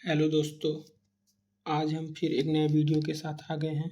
Hello दोस्तों। आज हम फिर एक नए वीडियो के साथ आ गए हैं।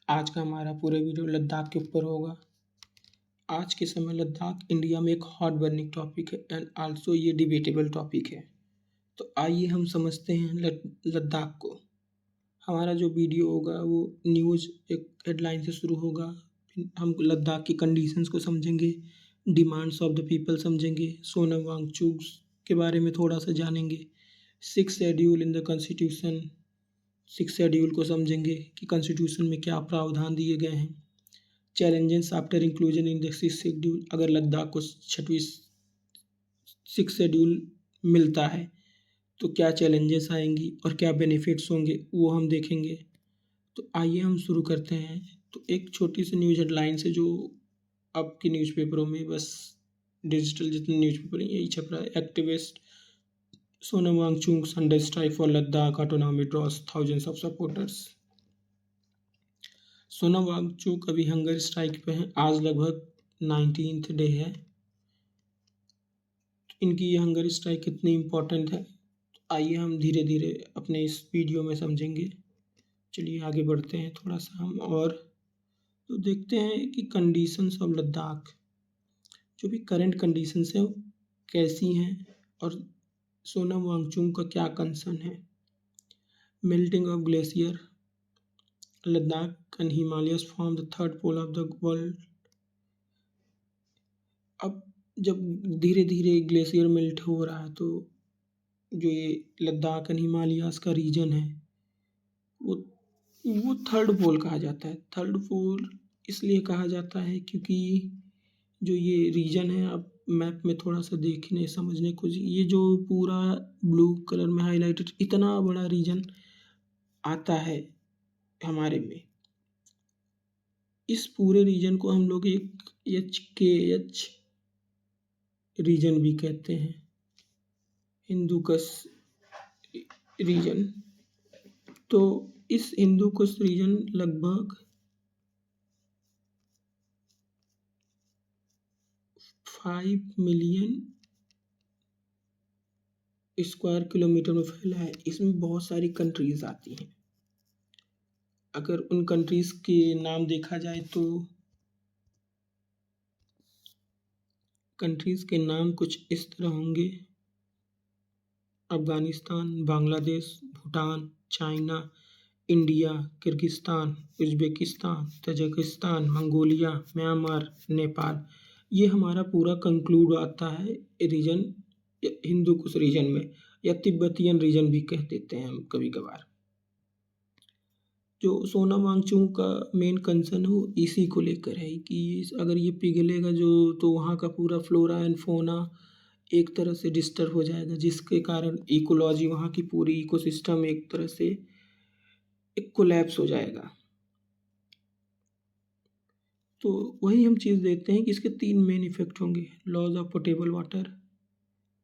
आज का हमारा पूरा वीडियो लद्दाख के ऊपर होगा। आज के समय लद्दाख इंडिया में एक हॉट बर्निंग टॉपिक है एंड आल्सो ये डिबेटेबल टॉपिक है। तो आइए हम समझते हैं लद्दाख को। हमारा जो वीडियो होगा वो न्यूज़ एक हेडलाइन से शुरू होगा। फिर हम लद्दाख की कंडीशंस को समझेंगे, डिमांड्स ऑफ द पीपल समझेंगे, सोनम वांगचुक के बारे में थोड़ा सा जानेंगे, six schedule in the constitution, six schedule को समझेंगे कि कॉन्स्टिट्यूशन में क्या प्रावधान दिए गए हैं, challenges after inclusion in the six schedule, अगर लद्दाख को छठवीं सिक्स शेड्यूल मिलता है तो क्या चैलेंजेस आएंगी और क्या बेनिफिट्स होंगे वो हम देखेंगे। तो आइए हम शुरू करते हैं। तो एक छोटी सी न्यूज़ हेडलाइन से जो आपके न्यूज़पेपरों में बस डिजिटल जितने न्यूज़पेपर हैं यही छप रहा है। Activist Sonam Wangchuk Sunday strike for Ladakh autonomy draws thousands of supporters। Sonam Wangchuk अभी हंगर स्ट्राइक पे हैं। आज लगभग 19th डे है। इनकी ये हंगर स्ट्राइक कितनी इम्पोर्टेंट है तो आइए हम धीरे धीरे अपने इस वीडियो में समझेंगे। चलिए आगे बढ़ते हैं थोड़ा सा हम और तो देखते हैं कि कंडीशंस ऑफ लद्दाख, जो भी करंट कंडीशंस है वो कैसी हैं और सोनम वांगचुक का क्या कंसर्न है। Melting of glacier, Ladakh and Himalayas form the third pole of the world। अब जब धीरे धीरे ग्लेशियर मेल्ट हो रहा है तो जो ये लद्दाख एंड हिमालयास का रीजन है वो वो थर्ड पोल कहा जाता है। थर्ड पोल इसलिए कहा जाता है क्योंकि जो ये रीजन है, आप मैप में थोड़ा सा देखने समझने को, ये जो पूरा ब्लू कलर में हाईलाइटेड इतना बड़ा रीजन आता है हमारे में, इस पूरे रीजन को हम लोग एक HKH रीजन भी कहते हैं, हिंदुकुश रीजन। तो इस हिंदुकुश रीजन लगभग 5 मिलियन स्क्वायर किलोमीटर में फैला है। इसमें बहुत सारी कंट्रीज आती हैं। अगर उन कंट्रीज के नाम देखा जाए तो कंट्रीज के नाम कुछ इस तरह होंगे: Afghanistan, Bangladesh, Bhutan, China, India, Kyrgyzstan, Uzbekistan, Tajikistan, Mongolia, Myanmar, Nepal. ये हमारा पूरा कंक्लूड आता है रीजन, हिंदुकुश रीजन में, या तिब्बतियन रीजन भी कह देते हैं हम कभी कभार। जो सोनम वांगचुक का मेन कंसर्न है वो इसी को लेकर है कि अगर ये पिघलेगा जो तो वहाँ का पूरा फ्लोरा एंड फोना एक तरह से डिस्टर्ब हो जाएगा, जिसके कारण इकोलॉजी, वहाँ की पूरी इकोसिस्टम एक तरह से एक कोलैप्स हो जाएगा। तो वही हम चीज़ देखते हैं कि इसके 3 मेन इफेक्ट होंगे: loss of potable water,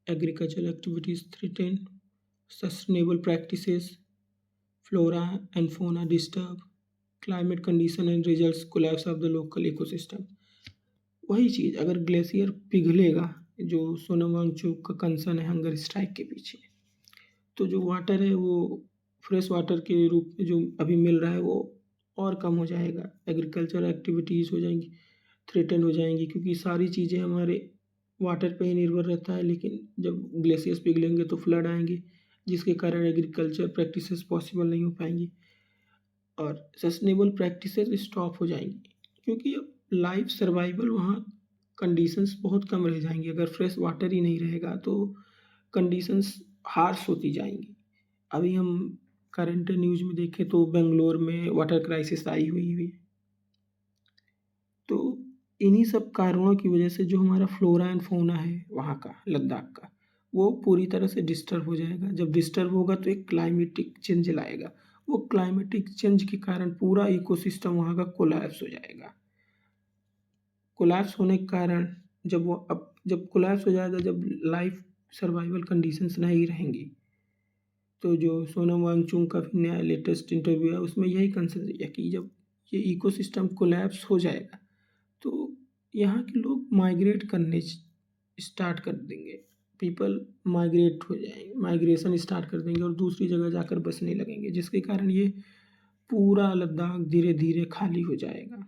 agricultural activities threaten, sustainable practices, flora and fauna disturb, climate condition and results, collapse of the local ecosystem. वही चीज़ अगर ग्लेशियर पिघलेगा, जो सोनम वांगचुक का कंसर्न है हंगर स्ट्राइक के पीछे, तो जो वाटर है वो फ्रेश वाटर के रूप में जो अभी मिल रहा है वो और कम हो जाएगा, एग्रीकल्चर एक्टिविटीज़ हो जाएंगी, थ्रेटन हो जाएंगी, क्योंकि सारी चीज़ें हमारे वाटर पे ही निर्भर रहता है। लेकिन जब ग्लेशियर्स पिघलेंगे तो फ्लड आएंगे, जिसके कारण एग्रीकल्चर प्रैक्टिसेस पॉसिबल नहीं हो पाएंगी और सस्टेनेबल प्रैक्टिसेस स्टॉप हो जाएंगी, क्योंकि अब लाइफ सर्वाइवल वहाँ कंडीशंस बहुत कम रह जाएंगी। अगर फ्रेश वाटर ही नहीं रहेगा तो कंडीशंस हार्श होती जाएंगी। अभी हम करंट न्यूज़ में देखें तो बेंगलोर में वाटर क्राइसिस आई हुई है। तो इन्हीं सब कारणों की वजह से जो हमारा फ्लोरा एंड फौना है वहाँ का, लद्दाख का, वो पूरी तरह से डिस्टर्ब हो जाएगा। जब डिस्टर्ब होगा तो एक क्लाइमेटिक चेंज लाएगा। वो क्लाइमेटिक चेंज के कारण पूरा इकोसिस्टम वहाँ का कोलैप्स हो जाएगा। कोलैप्स होने के कारण जब कोलैप्स हो जाएगा, जब लाइफ सर्वाइवल कंडीशंस नहीं रहेंगी, तो जो सोनम वांगचुक का भी नया लेटेस्ट इंटरव्यू है उसमें यही कंसर्न है कि जब ये इकोसिस्टम कोलैप्स हो जाएगा तो यहाँ के लोग माइग्रेट करने स्टार्ट कर देंगे पीपल माइग्रेट हो जाएंगे, माइग्रेशन स्टार्ट कर देंगे और दूसरी जगह जाकर बसने लगेंगे, जिसके कारण ये पूरा लद्दाख धीरे धीरे खाली हो जाएगा।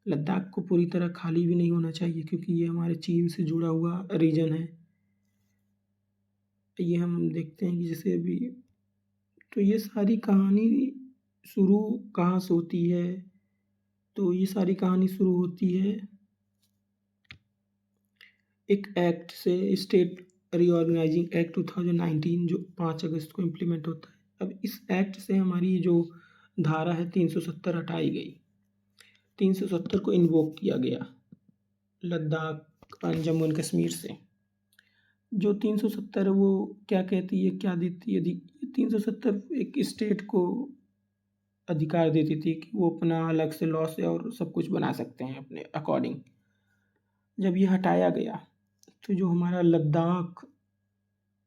लद्दाख को पूरी तरह खाली भी नहीं होना चाहिए क्योंकि ये हमारे चीन से जुड़ा हुआ रीजन है। ये हम देखते हैं कि जैसे अभी, तो ये सारी कहानी शुरू कहाँ से होती है? तो ये सारी कहानी शुरू होती है एक एक्ट से, स्टेट रीऑर्गेनाइजिंग एक्ट 2019, जो 5 अगस्त को इम्प्लीमेंट होता है। अब इस एक्ट से हमारी जो धारा है 370 हटाई गई। 370 को इन्वोक किया गया लद्दाख और जम्मू एंड कश्मीर से। जो 370 है वो क्या कहती है, क्या देती है? 370 एक स्टेट को अधिकार देती थी कि वो अपना अलग से लॉ से और सब कुछ बना सकते हैं अपने अकॉर्डिंग। जब ये हटाया गया तो जो हमारा लद्दाख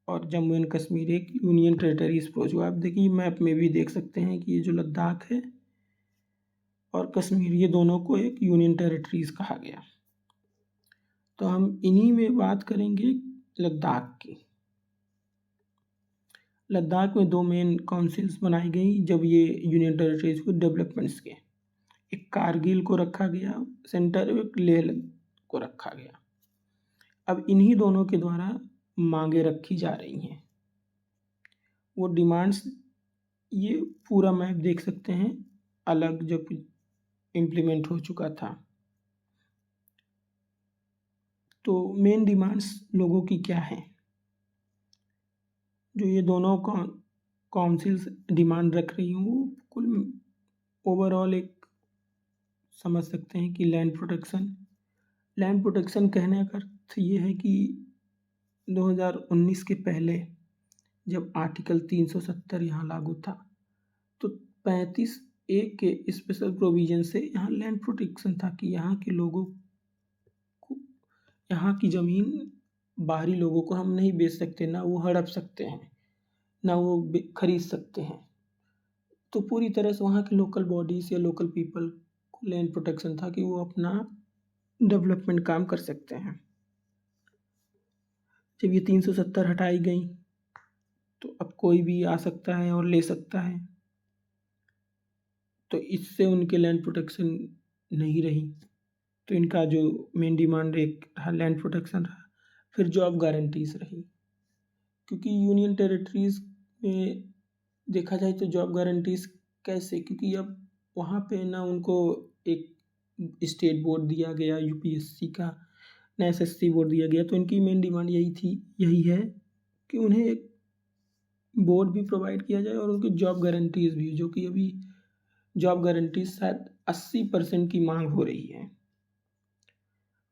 और जम्मू एंड कश्मीर एक यूनियन टेरिटरीज अप्रोच हुआ। आप देखिए मैप में भी देख सकते हैं कि ये जो लद्दाख है और कश्मीर, ये दोनों को एक यूनियन टेरिटरीज कहा गया। तो हम इन्हीं में बात करेंगे लद्दाख की। लद्दाख में 2 मेन काउंसिल्स बनाई गई जब ये यूनियन टेरिटरीज को डेवलपमेंट्स के। एक कारगिल को रखा गया सेंटर, एक लेह को रखा गया। अब इन्हीं दोनों के द्वारा मांगे रखी जा रही हैं। वो डिमांड्स, ये पूरा मैप देख सकते हैं अलग जब इम्प्लीमेंट हो चुका था। तो मेन डिमांड्स लोगों की क्या हैं? जो ये दोनों काउंसिल्स डिमांड रख रही हूँ, वो कुल ओवरऑल एक समझ सकते हैं कि लैंड प्रोटेक्शन कहने का अर्थ ये है कि 2019 के पहले जब आर्टिकल 370 यहाँ लागू था तो 35A के स्पेशल प्रोविजन से यहाँ लैंड प्रोटेक्शन था कि यहाँ के लोगों को, यहाँ की ज़मीन बाहरी लोगों को हम नहीं बेच सकते, ना वो हड़प सकते हैं, ना वो खरीद सकते हैं। तो पूरी तरह से वहाँ के लोकल बॉडीज़ या लोकल पीपल को लैंड प्रोटेक्शन था कि वो अपना डेवलपमेंट काम कर सकते हैं। जब ये 370 हटाई गई तो अब कोई भी आ सकता है और ले सकता है, तो इससे उनके लैंड प्रोटेक्शन नहीं रही। तो इनका जो मेन डिमांड एक लैंड प्रोटेक्शन रहा। फिर जॉब गारंटीज रही, क्योंकि यूनियन टेरिटरीज में देखा जाए तो जॉब गारंटीज कैसे, क्योंकि अब वहाँ पे ना उनको एक स्टेट बोर्ड दिया गया यूपीएससी का, ना एसएससी बोर्ड दिया गया। तो इनकी मेन डिमांड यही है कि उन्हें एक बोर्ड भी प्रोवाइड किया जाए और उनकी जॉब गारंटीज भी, जो कि अभी जॉब गारंटीज शायद 80% की मांग हो रही है।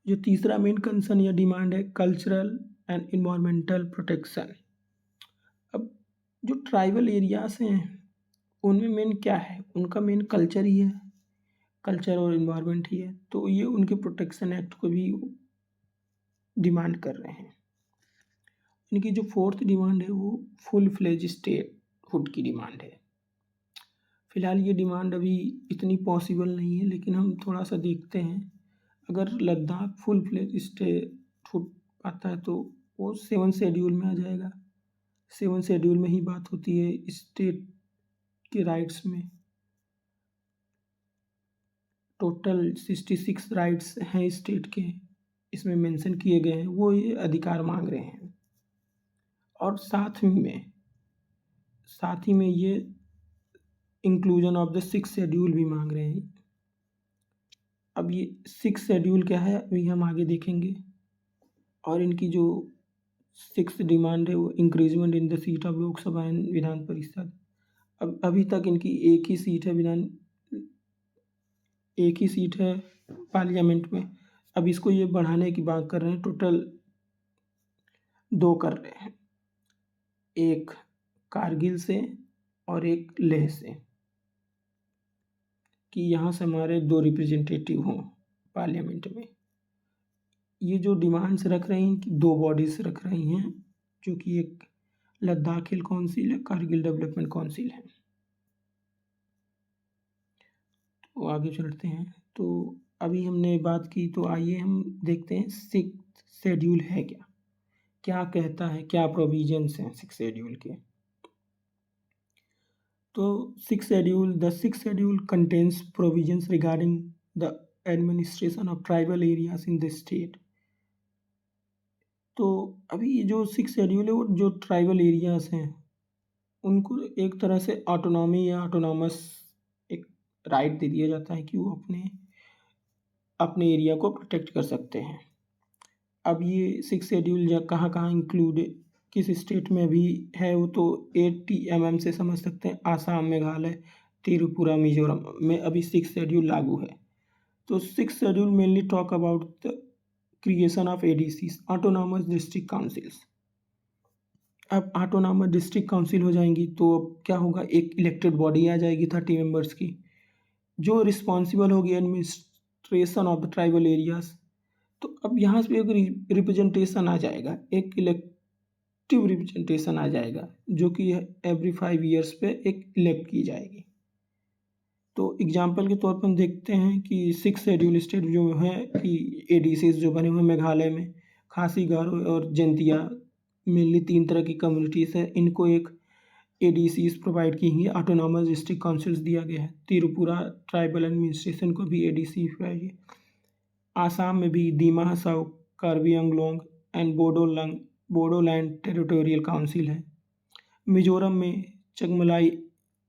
जो तीसरा मेन कंसर्न या डिमांड है कल्चरल एंड इन्वायरमेंटल प्रोटेक्शन। अब जो ट्राइबल एरियाज हैं उनमें मेन क्या है, उनका मेन कल्चर ही है, कल्चर और इन्वायरमेंट ही है। तो ये उनके प्रोटेक्शन एक्ट को भी डिमांड कर रहे हैं। इनकी जो फोर्थ डिमांड है वो फुल फ्लेज स्टेटहुड की डिमांड है। फिलहाल ये डिमांड अभी इतनी पॉसिबल नहीं है, लेकिन हम थोड़ा सा देखते हैं। अगर लद्दाख फुल फ्लेज स्टेटहुड आता है तो वो 7 शेड्यूल में आ जाएगा। 7 शेड्यूल में ही बात होती है स्टेट के राइट्स में। टोटल 66 राइट्स हैं स्टेट के, इसमें मेंशन किए गए हैं, वो ये अधिकार मांग रहे हैं। और साथ ही में ये इंक्लूजन ऑफ द 6 शेड्यूल भी मांग रहे हैं। अब ये 6 शेड्यूल क्या है अभी हम आगे देखेंगे। और इनकी जो 6th डिमांड है वो increment in the seat of Lok Sabha and Vidhan Parishad. अब अभी तक इनकी एक ही सीट है पार्लियामेंट में। अब इसको ये बढ़ाने की बात कर रहे हैं, टोटल 2 कर रहे हैं, एक कारगिल से और एक लेह से, कि यहाँ से हमारे 2 रिप्रेजेंटेटिव हों पार्लियामेंट में। ये जो डिमांड्स रख रही हैं कि 2 बॉडीज रख रही हैं, जो कि एक लद्दाख हिल काउंसिल है, कारगिल डेवलपमेंट काउंसिल है। तो आगे चलते हैं। तो अभी हमने बात की, तो आइए हम देखते हैं 6th शेड्यूल है क्या। क्या कहता है, क्या प्रोविजंस हैं सिक्स शेड्यूल के। तो the six schedule contains provisions regarding the administration of tribal areas in the state. तो अभी ये जो सिक्स शेड्यूल है वो जो ट्राइबल एरियाज हैं उनको एक तरह से ऑटोनॉमी या ऑटोनॉमस एक राइट दे दिया जाता है कि वो अपने अपने एरिया को प्रोटेक्ट कर सकते हैं। अब ये सिक्स शेड्यूल कहाँ कहाँ इंक्लूड किस स्टेट में भी है वो तो 80 से समझ सकते हैं। आसाम, मेघालय, त्रिपुरा, मिजोरम में अभी सिक्स शेड्यूल लागू है। तो six schedule mainly talk about the creation of ADCs, autonomous district councils. अब ऑटोनॉमस डिस्ट्रिक्ट काउंसिल हो जाएंगी तो अब क्या होगा, एक इलेक्टेड बॉडी आ जाएगी 30 मेंबर्स की जो रिस्पॉन्सिबल होगी administration of the tribal areas. तो अब यहाँ पे एक रिप्रेजेंटेशन आ जाएगा, एक इलेक्टिव रिप्रेजेंटेशन आ जाएगा जो कि एवरी 5 ईयर्स पे एक इलेक्ट की जाएगी। तो एग्जाम्पल के तौर पर हम देखते हैं कि सिक्स शेड्यूल स्टेट जो है कि ADCs जो बने हुए मेघालय में, खासी, गारो और जंतिया, मेनली 3 तरह की कम्युनिटीज़ है, इनको एक ADCs प्रोवाइड की गई, ऑटोनॉमस डिस्ट्रिक्ट काउंसिल्स दिया गया है। त्रिपुरा ट्राइबल एडमिनिस्ट्रेशन को भी ADC प्रोवाइड है। आसाम में भी Dima Hasao, Karbi Anglong and Bodoland territorial council है। मिजोरम में चगमलाई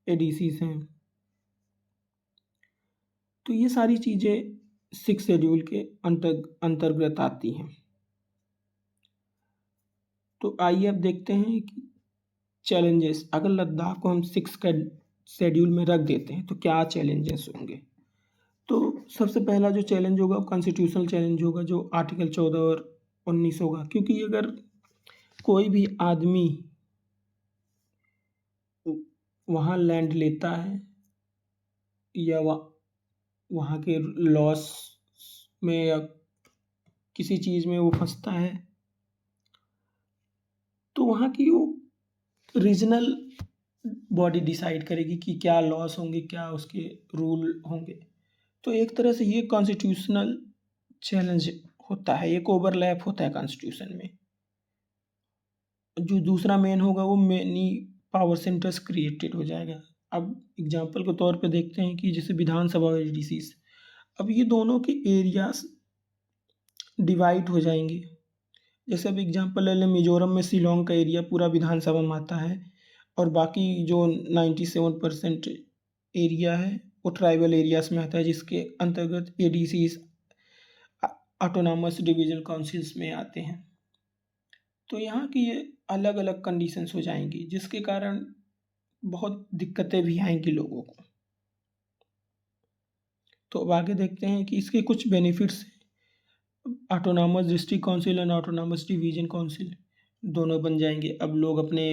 ADCs हैं। तो ये सारी चीज़ें सिक्स शेड्यूल के अंतर्गत आती हैं। तो आइए अब देखते हैं कि चैलेंजेस, अगर लद्दाख को हम सिक्स शेड्यूल में रख देते हैं तो क्या चैलेंजेस होंगे। तो सबसे पहला जो चैलेंज होगा वो कॉन्स्टिट्यूशनल चैलेंज होगा, जो आर्टिकल 14 और 19 होगा। क्योंकि अगर कोई भी आदमी वहाँ लैंड लेता है या वहाँ के लॉस में या किसी चीज़ में वो फंसता है तो वहाँ की वो रीजनल बॉडी डिसाइड करेगी कि क्या लॉस होंगे, क्या उसके रूल होंगे। तो एक तरह से ये कॉन्स्टिट्यूशनल चैलेंज होता है, एक ओवरलैप होता है कॉन्स्टिट्यूशन में। जो दूसरा मेन होगा वो मेनी पावर सेंटर्स क्रिएटेड हो जाएगा। अब एग्जांपल के तौर पे देखते हैं कि जैसे विधानसभा और ADCs, अब ये दोनों के एरियाज डिवाइड हो जाएंगे। जैसे अब एग्जांपल ले लें, मिजोरम में शिलोंग का एरिया पूरा विधानसभा में आता है और बाकी जो 97% एरिया है वो ट्राइबल एरियाज में आता है, जिसके अंतर्गत ADCs ऑटोनॉमस डिवीजन काउंसिल्स में आते हैं। तो यहाँ की ये अलग अलग कंडीशंस हो जाएंगी जिसके कारण बहुत दिक्कतें भी आएंगी लोगों को। तो अब आगे देखते हैं कि इसके कुछ benefits. Autonomous district council and autonomous division council दोनों बन जाएंगे। अब लोग अपने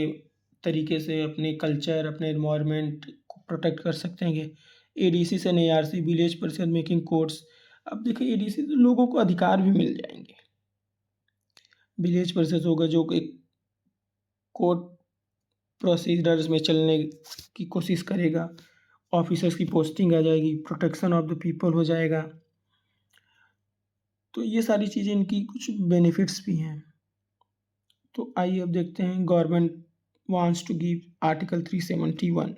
तरीके से अपने कल्चर, अपने एनवायरनमेंट को प्रोटेक्ट कर सकते हैं। ADC से ARC, विलेज परिषद मेकिंग कोड्स। अब देखिए ADC से लोगों को अधिकार भी मिल जाएंगे। विलेज परिषद होगा जो एक कोर्ट प्रोसीजर्स में चलने की कोशिश करेगा, ऑफिसर्स की पोस्टिंग आ जाएगी, प्रोटेक्शन ऑफ द पीपल हो जाएगा। तो ये सारी चीज़ें इनकी कुछ बेनिफिट्स भी हैं। तो आइए अब देखते हैं government wants to give article 371।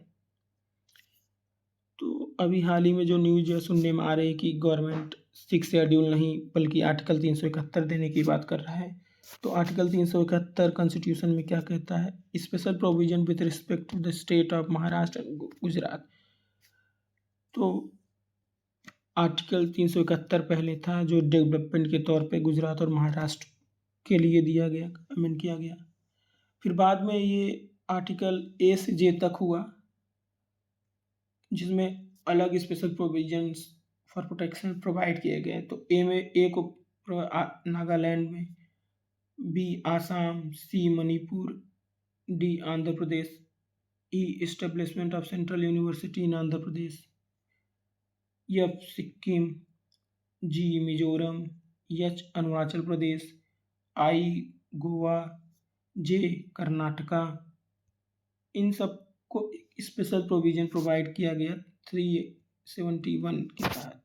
तो अभी हाल ही में जो न्यूज सुनने में आ रही है कि गवर्नमेंट सिक्स शेड्यूल नहीं बल्कि आर्टिकल 371 देने की बात कर रहा है। तो आर्टिकल 371 कॉन्स्टिट्यूशन में क्या कहता है, special provision with respect to the state of Maharashtra and Gujarat. तो आर्टिकल 371 पहले था जो डेवलपमेंट के तौर पे गुजरात और महाराष्ट्र के लिए दिया गया, अमेंड किया गया। फिर बाद में ये आर्टिकल A से J तक हुआ जिसमें अलग special provisions for protection provide किए गए। तो A में A को नागालैंड में, B Assam, C Manipur, D Andhra Pradesh, E establishment of central university in Andhra Pradesh, F Sikkim, G Mizoram, H Arunachal Pradesh, I Goa, J Karnataka. इन सब को स्पेशल प्रोविजन प्रोवाइड किया गया 371 के तहत।